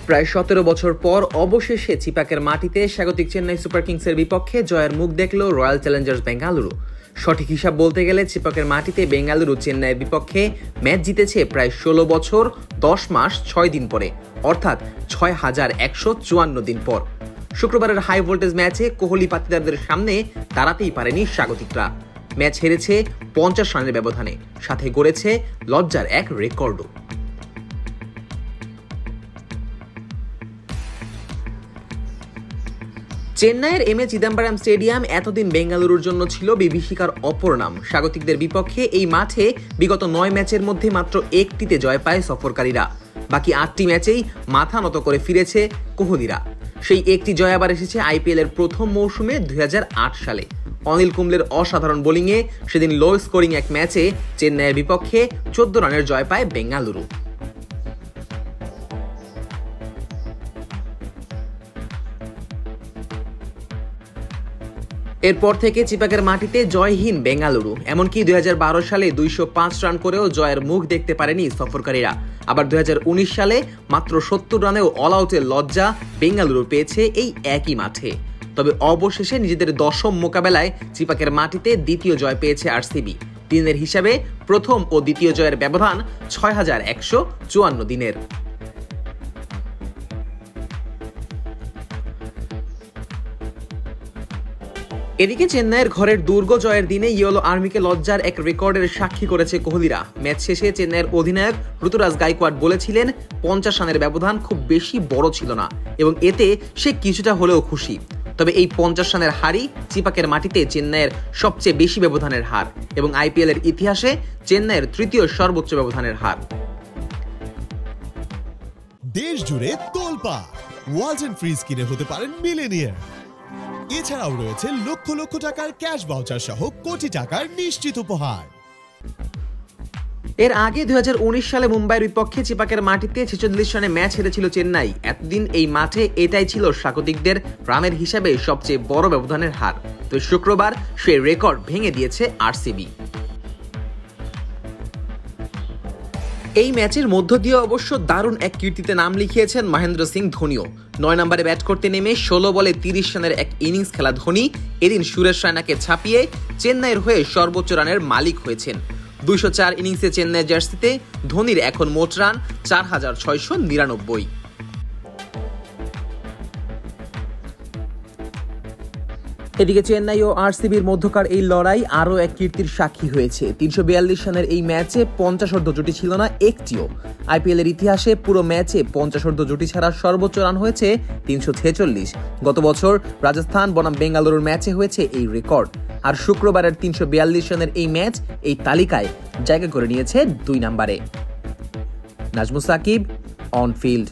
প্রায় 17 বছর পর অবশেষে চিপাকের মাটিতে স্বাগতিক চেন্নাই সুপার কিংসের বিপক্ষে জয়ের মুখ দেখল রয়্যাল চ্যালেঞ্জার্স বেঙ্গালুরু। সঠিক হিসাব বলতে গেলে চিপাকের মাটিতে বেঙ্গালুরু চেন্নাইয়ের বিপক্ষে ম্যাচ জিতেছে প্রায় 16 বছর 10 মাস 6 দিন পরে, অর্থাৎ 6154 দিন পর। শুক্রবারের হাই ভোল্টেজ ম্যাচে কোহলি পাতিদারদের সামনে দাঁড়াতেই পারেনি স্বাগতিকরা। ম্যাচ হেরেছে 50 রানের ব্যবধানে, সাথে গড়েছে লজ্জার এক রেকর্ডও। চেন্নাইয়ের এম এ চিদাম্বরম স্টেডিয়াম এতদিন বেঙ্গালুরুর জন্য ছিল বিভীষিকার অপর নাম। স্বাগতিকদের বিপক্ষে এই মাঠে বিগত 9 ম্যাচের মধ্যে মাত্র একটিতে জয় পায় সফরকারীরা। বাকি 8টি ম্যাচেই মাথা নত করে ফিরেছে কোহলিরা। সেই একটি জয় আবার এসেছে আইপিএল এর প্রথম মৌসুমে 2008 সালে। অনিল কুম্বলের অসাধারণ বোলিংয়ে সেদিন লো স্কোরিং এক ম্যাচে চেন্নাইয়ের বিপক্ষে 14 রানের জয় পায় বেঙ্গালুরু। এরপর থেকে চিপাকের মাটিতে জয়হীন বেঙ্গালুরু। এমনকি 2012 সালে 205 রান করেও জয়ের মুখ দেখতে পারেনি সফরকারীরা। আবার 2019 সালে মাত্র 70 রানেও অল আউটের লজ্জা বেঙ্গালুরু পেয়েছে এই একই মাঠে। তবে অবশেষে নিজেদের 10ম মোকাবেলায় চিপাকের মাটিতে দ্বিতীয় জয় পেয়েছে আরসিবি। দিনের হিসাবে প্রথম ও দ্বিতীয় জয়ের ব্যবধান 6154 দিনের। এদিকে চেন্নাইয়ের ঘরের দুর্গ জয়ের দিনে ইয়েলো আর্মিকে লজ্জার এক রেকর্ডের সাক্ষী করেছে কোহলিরা। ম্যাচ শেষে চেন্নাইয়ের অধিনায়ক ঋতুরাজ গাইকোয়াড বলেছিলেন 50 রানের ব্যবধান খুব বেশি বড় ছিল না এবং এতে সে কিছুটা হলেও খুশি। তবে এই 50 রানের হারই চিপাকের মাটিতে চেন্নাইয়ের সবচেয়ে বেশি ব্যবধানের হার এবং আইপিএল এর ইতিহাসে চেন্নাইয়ের তৃতীয় সর্বোচ্চ ব্যবধানের হার। দেশ জুড়ে তোলপা ওয়ালটন ফ্রিজ কিনে হতে পারেন মিলেনিয়ার। এছাড়াও রয়েছে লক্ষ লক্ষ টাকার ক্যাশ ভাউচার সহ কোটি টাকার নিশ্চিত উপহার। এর আগে 2019 সালে মুম্বাইয়ের বিপক্ষে চিপাকের মাটিতে 46 রানে ম্যাচ হেরেছিল চেন্নাই। এতদিন এই মাঠে এটাই ছিল স্বাগতিকদের রানের হিসাবে সবচেয়ে বড় ব্যবধানের হার। তো শুক্রবার সেই রেকর্ড ভেঙে দিয়েছে আরসিবি। এই ম্যাচের মধ্য দিয়ে অবশ্য দারুণ এক কীর্তিতে নাম লিখিয়েছেন মহেন্দ্র সিং ধোনিও। 9 নম্বরে ব্যাট করতে নেমে 16 বলে 30 রানের এক ইনিংস খেলা ধোনি এদিন সুরেশ রায়নাকে ছাপিয়ে চেন্নাইয়ের হয়ে সর্বোচ্চ রানের মালিক হয়েছেন। 204 ইনিংসে চেন্নাই জার্সিতে ধোনির এখন মোট রান 4699। এদিকে চেন্নাই ও আরসিবির মধ্যকার এই লড়াই আরও এক কীর্তির সাক্ষী হয়েছে। 342 রানের এই ম্যাচে 50 অর্ধ জুটি ছিল না একটিও। আইপিএল এর ইতিহাসে পুরো ম্যাচে 50 অর্ধ জুটি ছাড়া সর্বোচ্চ রান হয়েছে 346। গত বছর রাজস্থান বনাম বেঙ্গালুরুর ম্যাচে হয়েছে এই রেকর্ড। আর শুক্রবারের 342 রানের এই ম্যাচ এই তালিকায় জায়গা করে নিয়েছে 2 নম্বরে। Najmus Sakib, on field.